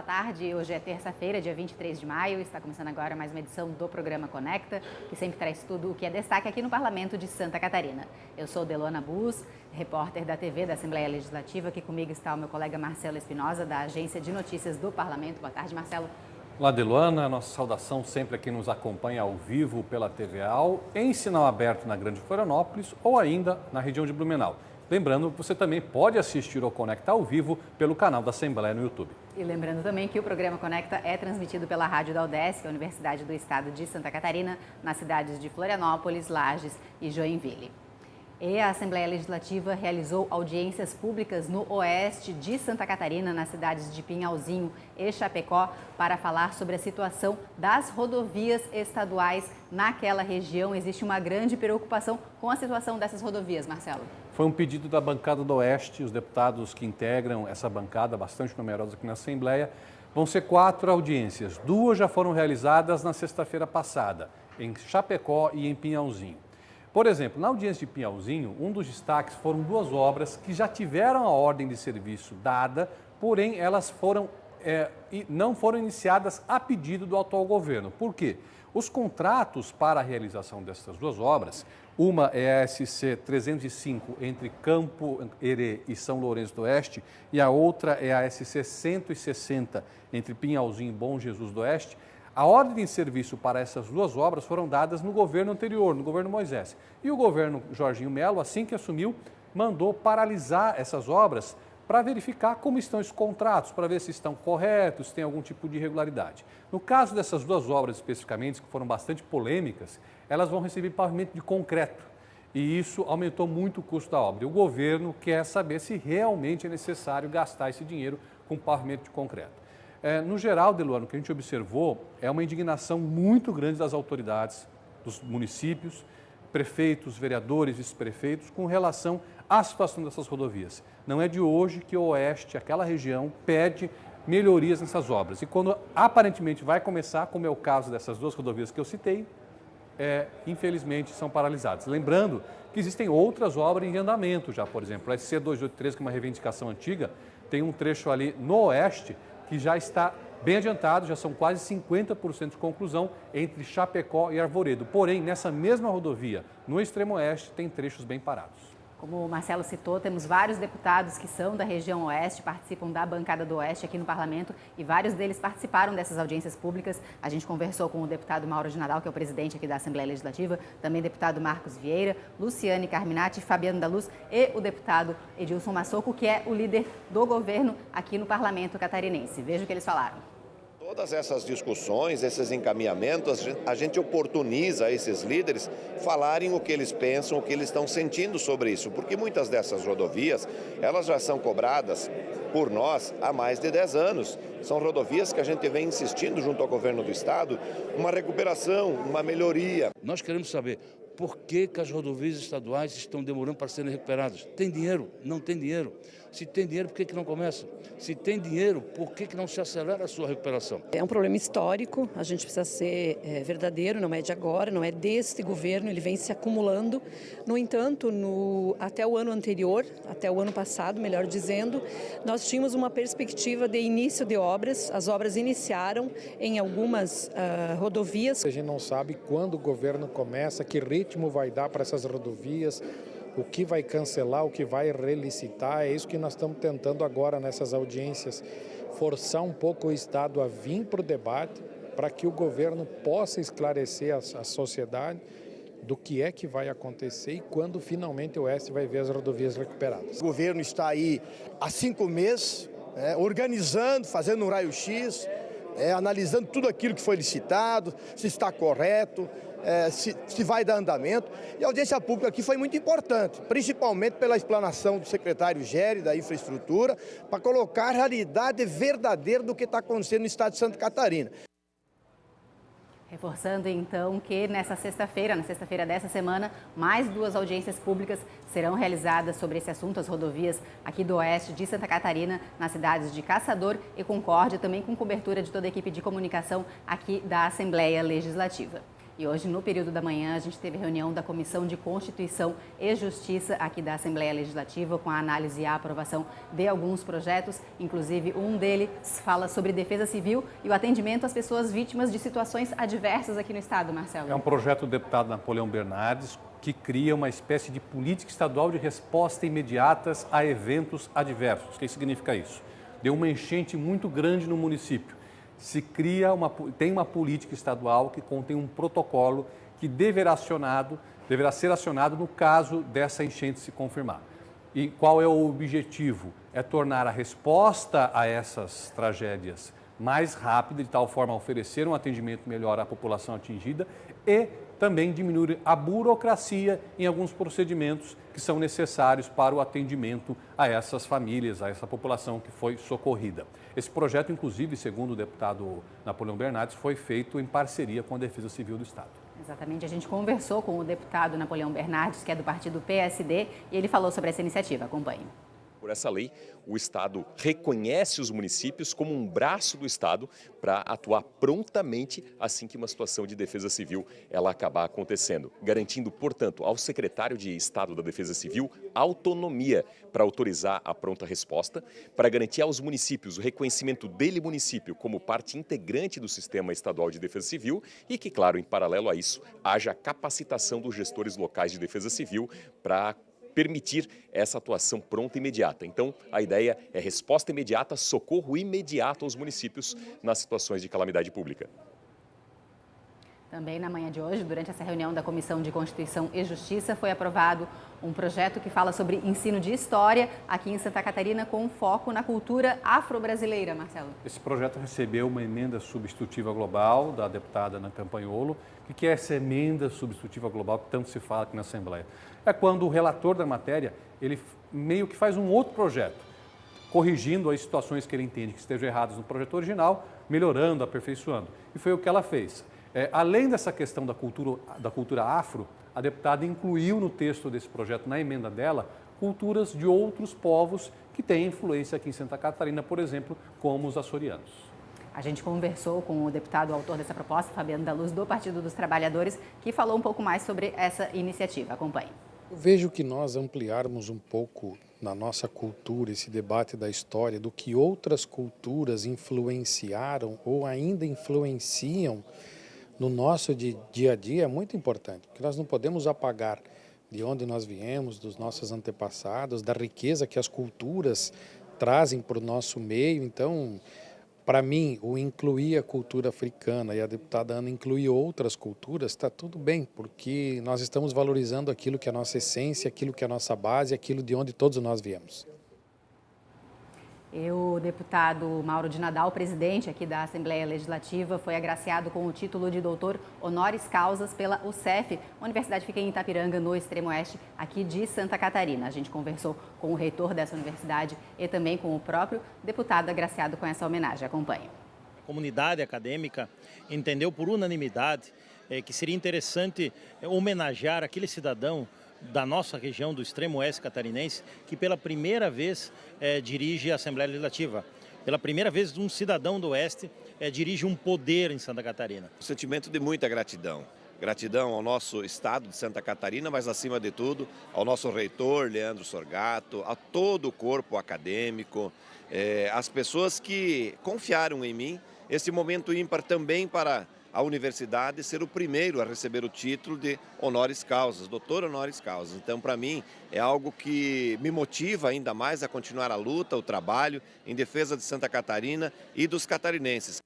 boa tarde. Hoje é terça-feira, dia 23 de maio. Está começando agora mais uma edição do programa Conecta, que sempre traz tudo o que é destaque aqui no Parlamento de Santa Catarina. Eu sou Delona Bus, repórter da TV da Assembleia Legislativa. Aqui comigo está o meu colega Marcelo Espinosa, da Agência de Notícias do Parlamento. Boa tarde, Marcelo. Olá, Delona. Nossa saudação sempre a quem nos acompanha ao vivo pela TVAL, em sinal aberto na Grande Florianópolis ou ainda na região de Blumenau. Lembrando que você também pode assistir o Conecta ao vivo pelo canal da Assembleia no YouTube. E lembrando também que o programa Conecta é transmitido pela Rádio da UDESC, a Universidade do Estado de Santa Catarina, nas cidades de Florianópolis, Lages e Joinville. E a Assembleia Legislativa realizou audiências públicas no oeste de Santa Catarina, nas cidades de Pinhalzinho e Chapecó, para falar sobre a situação das rodovias estaduais naquela região. Existe uma grande preocupação com a situação dessas rodovias, Marcelo. Foi um pedido da bancada do Oeste, os deputados que integram essa bancada, bastante numerosa aqui na Assembleia. Vão ser 4 audiências, 2 já foram realizadas na sexta-feira passada, em Chapecó e em Pinhalzinho. Por exemplo, na audiência de Pinhalzinho, um dos destaques foram 2 obras que já tiveram a ordem de serviço dada, porém elas não foram iniciadas a pedido do atual governo. Por quê? Os contratos para a realização dessas 2 obras, uma é a SC 305 entre Campo Herê e São Lourenço do Oeste e a outra é a SC 160 entre Pinhalzinho e Bom Jesus do Oeste. A ordem de serviço para essas 2 obras foram dadas no governo anterior, no governo Moisés. E o governo Jorginho Melo, assim que assumiu, mandou paralisar essas obras para verificar como estão esses contratos, para ver se estão corretos, se tem algum tipo de irregularidade. No caso dessas 2 obras especificamente, que foram bastante polêmicas, elas vão receber pavimento de concreto. E isso aumentou muito o custo da obra. E o governo quer saber se realmente é necessário gastar esse dinheiro com pavimento de concreto. No geral, Delano, o que a gente observou é uma indignação muito grande das autoridades, dos municípios, prefeitos, vereadores, vice-prefeitos, com relação à situação dessas rodovias. Não é de hoje que o Oeste, aquela região, pede melhorias nessas obras. E quando aparentemente vai começar, como é o caso dessas 2 rodovias que eu citei, infelizmente são paralisadas. Lembrando que existem outras obras em andamento já, por exemplo, a SC 283, que é uma reivindicação antiga, tem um trecho ali no Oeste que já está bem adiantado, já são quase 50% de conclusão entre Chapecó e Arvoredo. Porém, nessa mesma rodovia, no extremo oeste, tem trechos bem parados. Como o Marcelo citou, temos vários deputados que são da região oeste, participam da bancada do oeste aqui no Parlamento e vários deles participaram dessas audiências públicas. A gente conversou com o deputado Mauro de Nadal, que é o presidente aqui da Assembleia Legislativa, também o deputado Marcos Vieira, Luciane Carminati, Fabiano da Luz e o deputado Edilson Massoco, que é o líder do governo aqui no Parlamento catarinense. Veja o que eles falaram. Todas essas discussões, esses encaminhamentos, a gente oportuniza esses líderes falarem o que eles pensam, o que eles estão sentindo sobre isso, porque muitas dessas rodovias, elas já são cobradas por nós há mais de 10 anos. São rodovias que a gente vem insistindo junto ao governo do estado, uma recuperação, uma melhoria. Nós queremos saber por que as rodovias estaduais estão demorando para serem recuperadas. Tem dinheiro? Não tem dinheiro. Se tem dinheiro, por que não começa? Se tem dinheiro, por que não se acelera a sua recuperação? É um problema histórico, a gente precisa ser verdadeiro, não é de agora, não é deste governo, ele vem se acumulando. No entanto, até o ano anterior, até o ano passado, melhor dizendo, nós tínhamos uma perspectiva de início de obras. As obras iniciaram em algumas rodovias. A gente não sabe quando o governo começa, que ritmo vai dar para essas rodovias, o que vai cancelar, o que vai relicitar. É isso que nós estamos tentando agora nessas audiências, forçar um pouco o Estado a vir para o debate, para que o governo possa esclarecer a sociedade do que é que vai acontecer e quando finalmente o Oeste vai ver as rodovias recuperadas. O governo está aí há 5 meses, organizando, fazendo um raio-x, analisando tudo aquilo que foi licitado, se está correto, se vai dar andamento. E a audiência pública aqui foi muito importante, principalmente pela explanação do secretário Géry da Infraestrutura, para colocar a realidade verdadeira do que está acontecendo no estado de Santa Catarina. Reforçando então que na sexta-feira dessa semana, mais 2 audiências públicas serão realizadas sobre esse assunto, as rodovias aqui do oeste de Santa Catarina, nas cidades de Caçador e Concórdia, também com cobertura de toda a equipe de comunicação aqui da Assembleia Legislativa. E hoje, no período da manhã, a gente teve reunião da Comissão de Constituição e Justiça aqui da Assembleia Legislativa com a análise e a aprovação de alguns projetos. Inclusive, um deles fala sobre defesa civil e o atendimento às pessoas vítimas de situações adversas aqui no estado, Marcelo. É um projeto do deputado Napoleão Bernardes que cria uma espécie de política estadual de resposta imediatas a eventos adversos. O que significa isso? Deu uma enchente muito grande no município. Tem uma política estadual que contém um protocolo que deverá ser acionado no caso dessa enchente se confirmar. E qual é o objetivo? É tornar a resposta a essas tragédias mais rápida, de tal forma a oferecer um atendimento melhor à população atingida e também diminuir a burocracia em alguns procedimentos que são necessários para o atendimento a essas famílias, a essa população que foi socorrida. Esse projeto, inclusive, segundo o deputado Napoleão Bernardes, foi feito em parceria com a Defesa Civil do Estado. Exatamente, a gente conversou com o deputado Napoleão Bernardes, que é do partido PSD, e ele falou sobre essa iniciativa. Acompanhe. Por essa lei, o Estado reconhece os municípios como um braço do Estado para atuar prontamente assim que uma situação de defesa civil ela acabar acontecendo, garantindo, portanto, ao secretário de Estado da Defesa Civil autonomia para autorizar a pronta resposta, para garantir aos municípios o reconhecimento dele, município, como parte integrante do Sistema Estadual de Defesa Civil e que, claro, em paralelo a isso, haja capacitação dos gestores locais de defesa civil para permitir essa atuação pronta e imediata. Então, a ideia é resposta imediata, socorro imediato aos municípios nas situações de calamidade pública. Também na manhã de hoje, durante essa reunião da Comissão de Constituição e Justiça, foi aprovado um projeto que fala sobre ensino de história aqui em Santa Catarina com foco na cultura afro-brasileira, Marcelo. Esse projeto recebeu uma emenda substitutiva global da deputada Ana Campanholo. O que é essa emenda substitutiva global que tanto se fala aqui na Assembleia? É quando o relator da matéria, ele meio que faz um outro projeto, corrigindo as situações que ele entende que estejam erradas no projeto original, melhorando, aperfeiçoando. E foi o que ela fez. Além dessa questão da cultura afro, a deputada incluiu no texto desse projeto, na emenda dela, culturas de outros povos que têm influência aqui em Santa Catarina, por exemplo, como os açorianos. A gente conversou com o deputado autor dessa proposta, Fabiano da Luz, do Partido dos Trabalhadores, que falou um pouco mais sobre essa iniciativa. Acompanhe. Eu vejo que nós ampliarmos um pouco na nossa cultura esse debate da história do que outras culturas influenciaram ou ainda influenciam no nosso dia a dia é muito importante, porque nós não podemos apagar de onde nós viemos, dos nossos antepassados, da riqueza que as culturas trazem para o nosso meio. Então, para mim, o incluir a cultura africana e a deputada Ana incluir outras culturas, está tudo bem, porque nós estamos valorizando aquilo que é a nossa essência, aquilo que é a nossa base, aquilo de onde todos nós viemos. O deputado Mauro de Nadal, presidente aqui da Assembleia Legislativa, foi agraciado com o título de doutor honoris causas pela UCEF, a universidade fica em Itapiranga, no extremo oeste, aqui de Santa Catarina. A gente conversou com o reitor dessa universidade e também com o próprio deputado agraciado com essa homenagem. Acompanhe. A comunidade acadêmica entendeu por unanimidade que seria interessante homenagear aquele cidadão da nossa região, do extremo oeste catarinense, que pela primeira vez dirige a Assembleia Legislativa. Pela primeira vez um cidadão do oeste dirige um poder em Santa Catarina. Um sentimento de muita gratidão. Gratidão ao nosso estado de Santa Catarina, mas acima de tudo ao nosso reitor, Leandro Sorgato, a todo o corpo acadêmico, as pessoas que confiaram em mim. Esse momento ímpar também para a universidade ser o primeiro a receber o título de honoris causas, doutor honoris causas. Então, para mim, é algo que me motiva ainda mais a continuar a luta, o trabalho em defesa de Santa Catarina e dos catarinenses.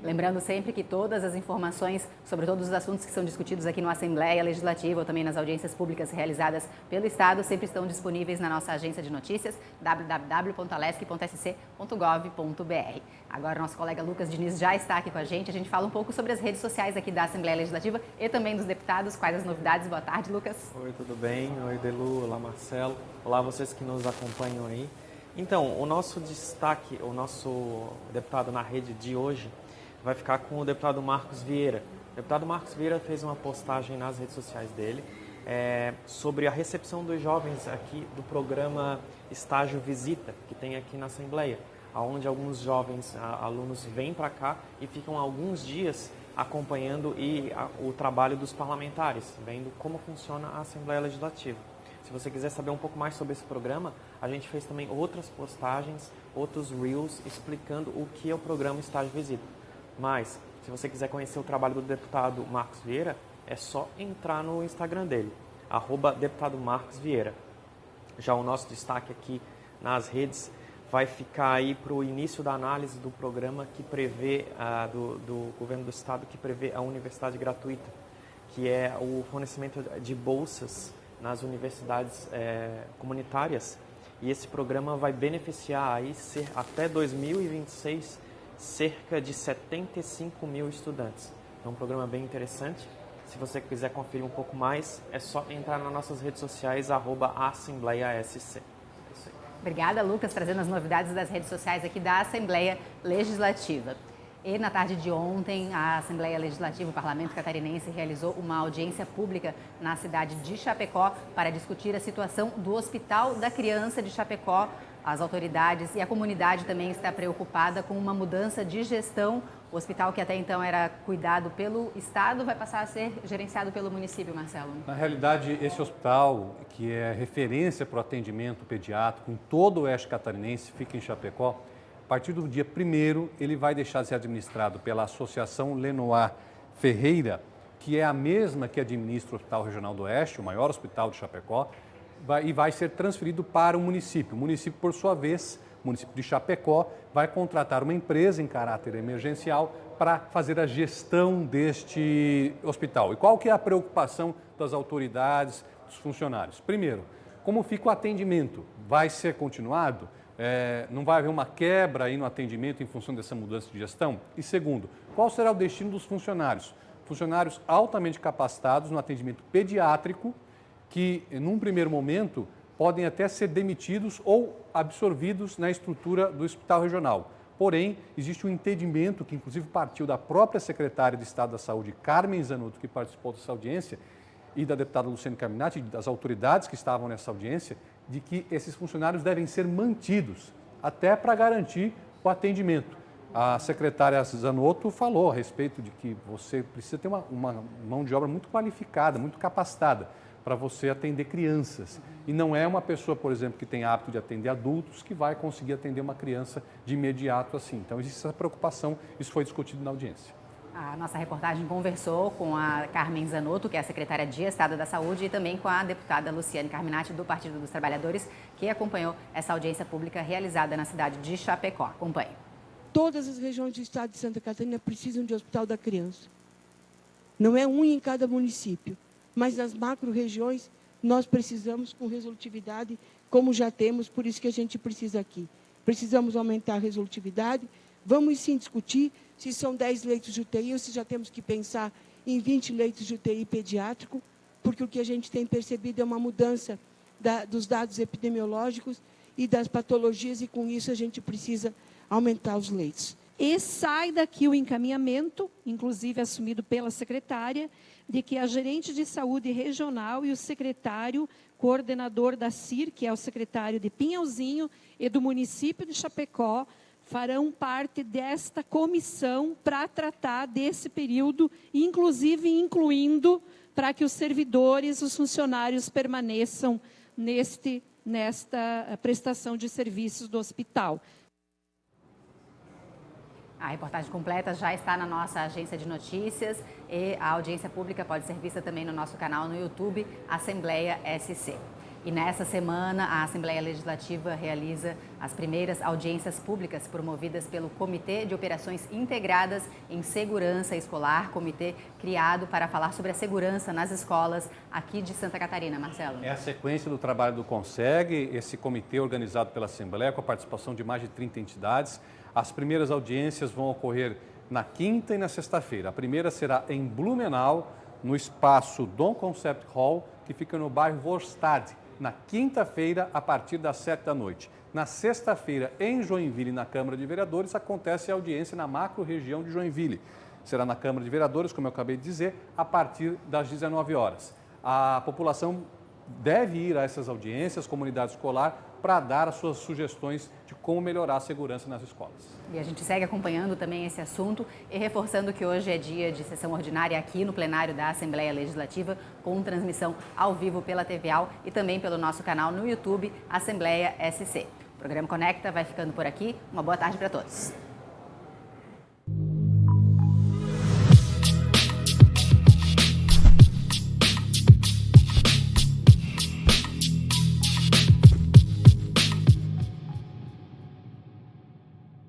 Lembrando sempre que todas as informações sobre todos os assuntos que são discutidos aqui no Assembleia Legislativa ou também nas audiências públicas realizadas pelo Estado sempre estão disponíveis na nossa agência de notícias, www.alesc.sc.gov.br. Agora, nosso colega Lucas Diniz já está aqui com a gente fala um pouco sobre as redes sociais aqui da Assembleia Legislativa e também dos deputados. Quais as novidades? Boa tarde, Lucas. Oi, tudo bem? Oi, Delu. Olá, Marcelo. Olá, vocês que nos acompanham aí. Então, o nosso destaque, o nosso deputado na rede de hoje vai ficar com o deputado Marcos Vieira. O deputado Marcos Vieira fez uma postagem nas redes sociais dele sobre a recepção dos jovens aqui do programa Estágio Visita, que tem aqui na Assembleia, onde alguns jovens alunos vêm para cá e ficam alguns dias acompanhando o trabalho dos parlamentares, vendo como funciona a Assembleia Legislativa. Se você quiser saber um pouco mais sobre esse programa, a gente fez também outras postagens, outros reels explicando o que é o programa Estágio Visita. Mas, se você quiser conhecer o trabalho do deputado Marcos Vieira, é só entrar no Instagram dele, @deputado Marcos Vieira. Já o nosso destaque aqui nas redes vai ficar aí para o início da análise do programa que prevê, do governo do estado, que prevê a universidade gratuita, que é o fornecimento de bolsas nas universidades comunitárias. E esse programa vai beneficiar aí, até 2026, cerca de 75 mil estudantes. É um programa bem interessante. Se você quiser conferir um pouco mais, é só entrar nas nossas redes sociais, @AssembleiaSC. Obrigada, Lucas, trazendo as novidades das redes sociais aqui da Assembleia Legislativa. E na tarde de ontem, a Assembleia Legislativa, o Parlamento Catarinense, realizou uma audiência pública na cidade de Chapecó para discutir a situação do Hospital da Criança de Chapecó. As autoridades e a comunidade também está preocupada com uma mudança de gestão. O hospital, que até então era cuidado pelo Estado, vai passar a ser gerenciado pelo município, Marcelo. Na realidade, esse hospital, que é referência para o atendimento pediátrico em todo o oeste catarinense, fica em Chapecó. A partir do dia 1º, ele vai deixar de ser administrado pela Associação Lenoir Ferreira, que é a mesma que administra o Hospital Regional do Oeste, o maior hospital de Chapecó, e vai ser transferido para o município. O município, por sua vez, o município de Chapecó, vai contratar uma empresa em caráter emergencial para fazer a gestão deste hospital. E qual que é a preocupação das autoridades, dos funcionários? Primeiro, como fica o atendimento? Vai ser continuado? Não vai haver uma quebra aí no atendimento em função dessa mudança de gestão? E segundo, qual será o destino dos funcionários? Funcionários altamente capacitados no atendimento pediátrico, que, num primeiro momento, podem até ser demitidos ou absorvidos na estrutura do Hospital Regional. Porém, existe um entendimento que, inclusive, partiu da própria secretária de Estado da Saúde, Carmen Zanotto, que participou dessa audiência, e da deputada Luciane Carminati, das autoridades que estavam nessa audiência, de que esses funcionários devem ser mantidos, até para garantir o atendimento. A secretária Zanotto falou a respeito de que você precisa ter uma mão de obra muito qualificada, muito capacitada, para você atender crianças. E não é uma pessoa, por exemplo, que tem hábito de atender adultos, que vai conseguir atender uma criança de imediato assim. Então, existe essa preocupação, isso foi discutido na audiência. A nossa reportagem conversou com a Carmen Zanotto, que é a secretária de Estado da Saúde, e também com a deputada Luciane Carminati, do Partido dos Trabalhadores, que acompanhou essa audiência pública realizada na cidade de Chapecó. Acompanhe. Todas as regiões do estado de Santa Catarina precisam de hospital da criança. Não é um em cada município, mas nas macro-regiões nós precisamos com resolutividade, como já temos, por isso que a gente precisa aqui. Precisamos aumentar a resolutividade, vamos sim discutir se são 10 leitos de UTI ou se já temos que pensar em 20 leitos de UTI pediátrico, porque o que a gente tem percebido é uma mudança dos dados epidemiológicos e das patologias, e com isso a gente precisa aumentar os leitos. E sai daqui o encaminhamento, inclusive assumido pela secretária, de que a gerente de saúde regional e o secretário coordenador da CIR, que é o secretário de Pinhalzinho e do município de Chapecó, farão parte desta comissão para tratar desse período, inclusive incluindo para que os servidores, os funcionários permaneçam nesta prestação de serviços do hospital. A reportagem completa já está na nossa agência de notícias e a audiência pública pode ser vista também no nosso canal no YouTube, Assembleia SC. E nessa semana, a Assembleia Legislativa realiza as primeiras audiências públicas promovidas pelo Comitê de Operações Integradas em Segurança Escolar, comitê criado para falar sobre a segurança nas escolas aqui de Santa Catarina. Marcelo. É a sequência do trabalho do CONSEG, esse comitê organizado pela Assembleia, com a participação de mais de 30 entidades. As primeiras audiências vão ocorrer na quinta e na sexta-feira. A primeira será em Blumenau, no espaço Dom Concept Hall, que fica no bairro Vorstadt, na quinta-feira, a partir das 7 da noite. Na sexta-feira, em Joinville, na Câmara de Vereadores, acontece a audiência na macro-região de Joinville. Será na Câmara de Vereadores, como eu acabei de dizer, a partir das 19 horas. A população deve ir a essas audiências, comunidade escolar, para dar as suas sugestões de como melhorar a segurança nas escolas. E a gente segue acompanhando também esse assunto e reforçando que hoje é dia de sessão ordinária aqui no plenário da Assembleia Legislativa, com transmissão ao vivo pela TVAL e também pelo nosso canal no YouTube, Assembleia SC. O programa Conecta vai ficando por aqui. Uma boa tarde para todos.